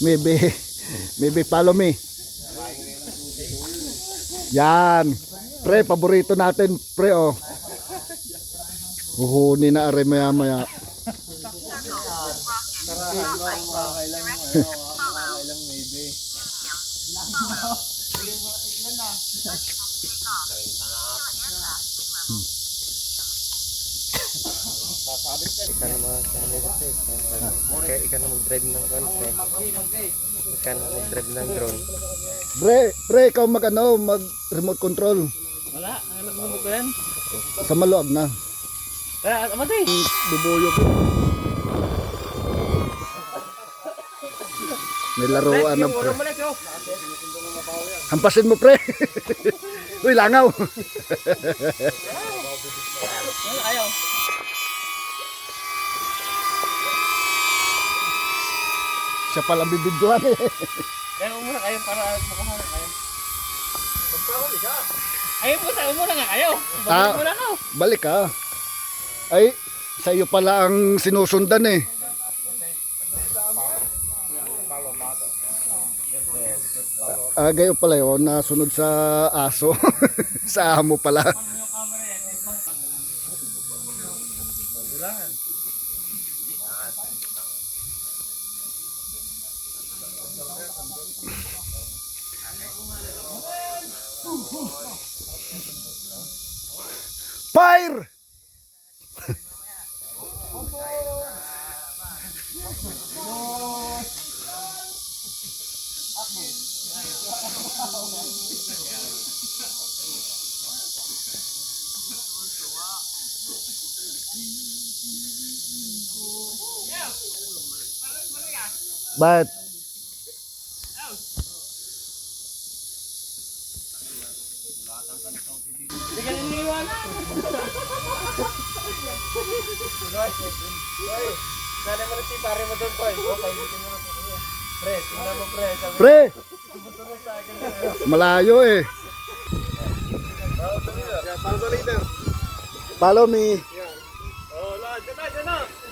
Maybe follow me. Yan. Pre, paborito natin, pre, oh. Huhuni na are maya maya. Ikan na mag-drive ng konti. Ikan na mag-drive ng drone. Pre, ikaw mag remote control. Wala, ang nag-remote ko yan. Sa maloob na. Amatay! Bubuyo ko. May laruan na, pre. Hampasin mo, pre. Uy, langaw. Ayaw. Siya pala bibidyohan eh. Kaya umuna kayo para makahanap kayo. Magpahuli ka. Ayaw po tayo, umuna nga kayo. Balik mo na ako. Balik ka. Ay, sa iyo pala ang sinusundan eh. Gayo pala yun, nasunod sa aso. Sa amo pala. Fire! But Bigyan iniwan. Sana mo si pare mo doon, boy. Pailutin mo na po. Pre, tingnan mo, pre. pre, malayo eh. Follow me. Oh, lahat. Dyan na.